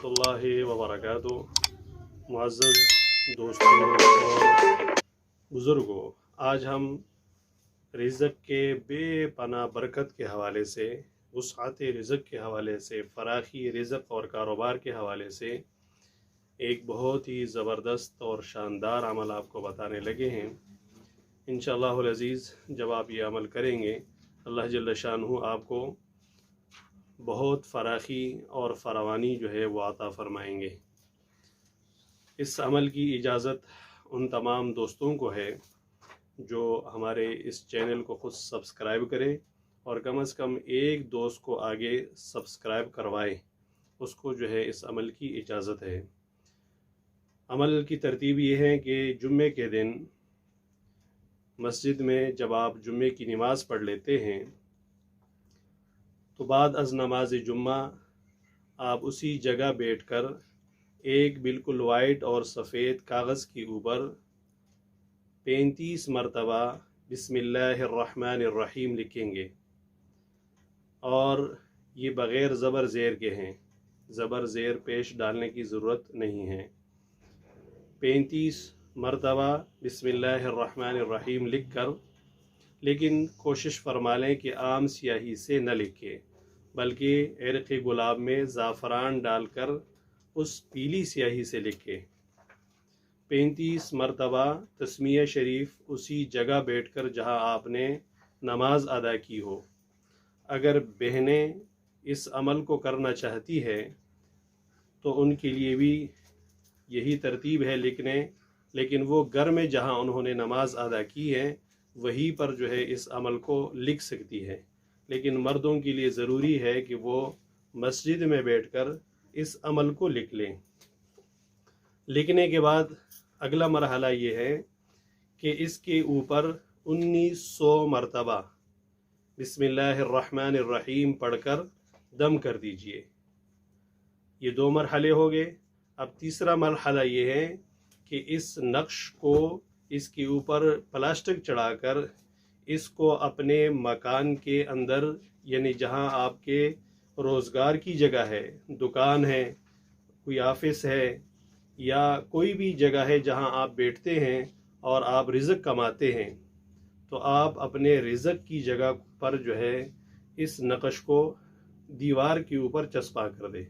रहमतुल्लाहि व बरकातुहू। मुअज़्ज़ज़ दोस्तों और बुज़ुर्गों, आज हम रिज़्क़ के बेपनाह बरकत के हवाले से, वुसअत रिज़्क़ के हवाले से, फ़राखी रिज़्क़ और कारोबार के हवाले से एक बहुत ही ज़बरदस्त और शानदार अमल आपको बताने लगे हैं। इंशाअल्लाहुल अज़ीज़ जब आप ये अमल करेंगे, अल्लाह जल्ल शानहू आपको बहुत फ़राखी और फ़रावानी जो है वो अता फ़रमाएंगे। इस अमल की इजाज़त उन तमाम दोस्तों को है जो हमारे इस चैनल को ख़ुद सब्सक्राइब करें और कम से कम एक दोस्त को आगे सब्सक्राइब करवाएं, उसको जो है इस अमल की इजाज़त है। अमल की तरतीब ये है कि जुम्मे के दिन मस्जिद में जब आप जुम्मे की नमाज़ पढ़ लेते हैं तो बाद अज़ नमाज जुम्मा आप उसी जगह बैठकर एक बिल्कुल वाइट और सफ़ेद कागज़ के ऊपर 35 मरतबा बिस्मिल्लाहिर्रहमानिर्रहीम लिखेंगे और ये बग़ैर ज़बर ज़ेर के हैं, ज़बर ज़ेर पेश डालने की ज़रूरत नहीं है। 35 मरतबा बिस्मिल्लाहिर्रहमानिर्रहीम लिख कर, लेकिन कोशिश फरमा लें कि आम स्याही से न लिखें, बल्कि इर्क़ गुलाब में ज़ाफ़रान डालकर उस पीली स्याही से लिखें। 35 मरतबा तस्मीया शरीफ उसी जगह बैठकर जहां आपने नमाज अदा की हो। अगर बहनें इस अमल को करना चाहती है तो उनके लिए भी यही तरतीब है लिखने, लेकिन वो घर में जहां उन्होंने नमाज अदा की है वहीं पर जो है इस अमल को लिख सकती है। लेकिन मर्दों के लिए ज़रूरी है कि वो मस्जिद में बैठकर इस अमल को लिख लें। लिखने के बाद अगला मरहला ये है कि इसके ऊपर 1900 मरतबा बिस्मिल्लाहिर्रहमानिर्रहीम पढ़कर दम कर दीजिए। ये 2 मरहले हो गए। अब तीसरा मरहला ये है कि इस नक्श को इसके ऊपर प्लास्टिक चढ़ाकर इसको अपने मकान के अंदर, यानी जहां आपके रोज़गार की जगह है, दुकान है, कोई ऑफिस है या कोई भी जगह है जहां आप बैठते हैं और आप रिज़्क़ कमाते हैं, तो आप अपने रिज़्क़ की जगह पर जो है इस नक्श को दीवार के ऊपर चस्पा कर दे।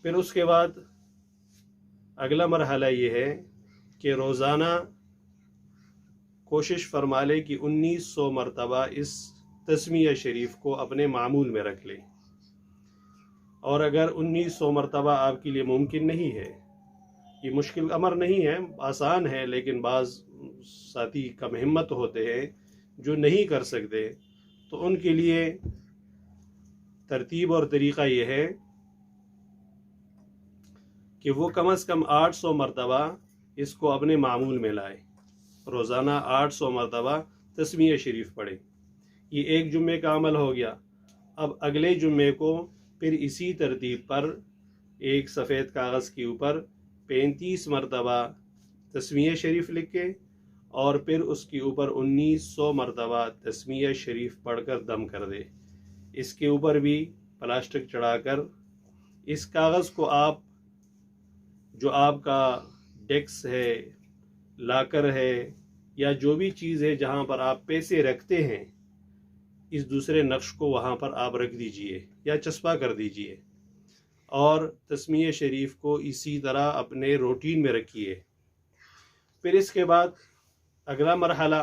फिर उसके बाद अगला मरहला ये है कि रोज़ाना कोशिश फरमा ले कि 1900 मरतबा इस तस्मीया शरीफ को अपने मामूल में रख ले। और अगर 1900 मरतबा आपके लिए मुमकिन नहीं है, ये मुश्किल अमर नहीं है, आसान है, लेकिन बाज़ साथी कम हिम्मत होते हैं जो नहीं कर सकते, तो उनके लिए तरतीब और तरीक़ा ये है कि वो कम से कम 800 मरतबा इसको अपने मामूल में लाए। रोज़ाना 800 मरतबा तस्मीया शरीफ पढ़े। ये एक जुम्मे का अमल हो गया। अब अगले जुम्मे को फिर इसी तरतीब पर एक सफ़ेद कागज़ के ऊपर 35 मरतबा तस्मीया शरीफ लिख के और फिर उसके ऊपर 1900 मरतबा तस्मीया शरीफ पढ़कर दम कर दे। इसके ऊपर भी प्लास्टिक चढ़ाकर इस कागज़ को आप, जो आपका डेस्क है, लाकर है या जो भी चीज़ है जहाँ पर आप पैसे रखते हैं, इस दूसरे नक्श को वहाँ पर आप रख दीजिए या चस्पा कर दीजिए और तस्मीया शरीफ को इसी तरह अपने रूटीन में रखिए। फिर इसके बाद अगला मरहला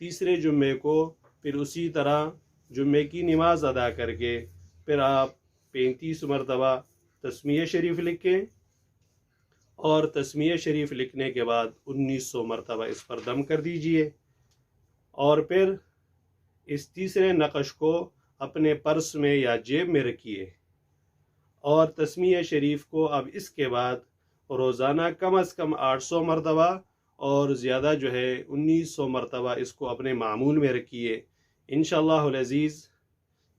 तीसरे जुम्मे को फिर उसी तरह जुम्मे की नमाज अदा करके फिर आप 35 मरतबा तस्मीया शरीफ लिखें और तस्मीया शरीफ लिखने के बाद 1900 मरतबा इस पर दम कर दीजिए और फिर इस तीसरे नक्श को अपने पर्स में या जेब में रखिए और तस्मीया शरीफ को अब इसके बाद रोज़ाना कम से कम 800 मरतबा और ज़्यादा जो है 1900 मरतबा इसको अपने मामूल में रखिए। इंशाअल्लाहुल अज़ीज़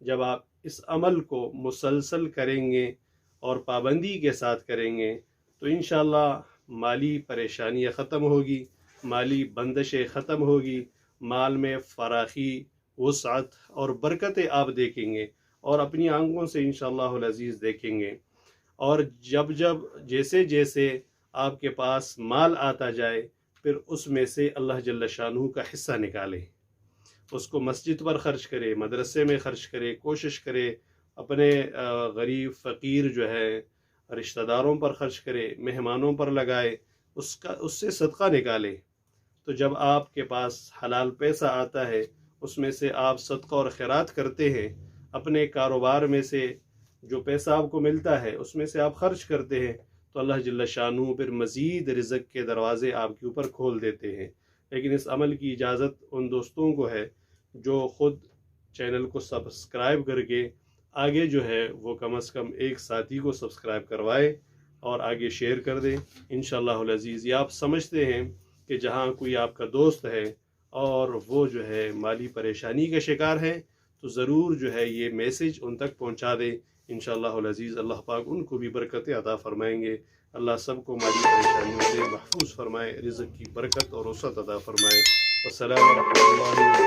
जब आप इस अमल को मुसलसल करेंगे और पाबंदी के साथ करेंगे तो इंशाअल्लाह माली परेशानियाँ ख़त्म होगी, माली बंदिशें ख़त्म होगी, माल में फ़राखी, वुसअत और बरकतें आप देखेंगे और अपनी आंखों से इंशाअल्लाहुल अज़ीज़ देखेंगे। اور جب جیسے جیسے آپ کے پاس مال آتا جائے پھر اس میں سے اللہ جل شانہ کا حصہ نکالے، اس کو مسجد پر خرچ کرے، مدرسے میں خرچ کرے، کوشش کرے اپنے غریب فقیر جو ہے رشتہ داروں پر خرچ کرے، مہمانوں پر لگائے، اس سے صدقہ نکالے۔ تو جب آپ کے پاس حلال پیسہ آتا ہے اس میں سے آپ صدقہ اور خیرات کرتے ہیں، اپنے کاروبار میں سے جو پیسہ آپ کو ملتا ہے اس میں سے آپ خرچ کرتے ہیں، تو اللہ جل شانہ پھر مزید رزق کے دروازے آپ کے اوپر کھول دیتے ہیں۔ لیکن اس عمل کی اجازت ان دوستوں کو ہے جو خود چینل کو سبسکرائب کر کے آگے جو ہے وہ کم از کم ایک ساتھی کو سبسکرائب کروائے اور آگے شیئر کر دیں انشاءاللہ العزیز۔ یہ آپ سمجھتے ہیں کہ جہاں کوئی آپ کا دوست ہے اور وہ جو ہے مالی پریشانی کا شکار ہے تو ضرور جو ہے یہ میسج ان تک پہنچا دے انشاءاللہ العزیز۔ اللہ پاک ان کو بھی برکت عطا فرمائیں گے، اللہ سب کو مالی پریشانیوں سے محفوظ فرمائے، رزق کی برکت اور وسعت عطا فرمائے۔ والسلام ورحمۃ اللہ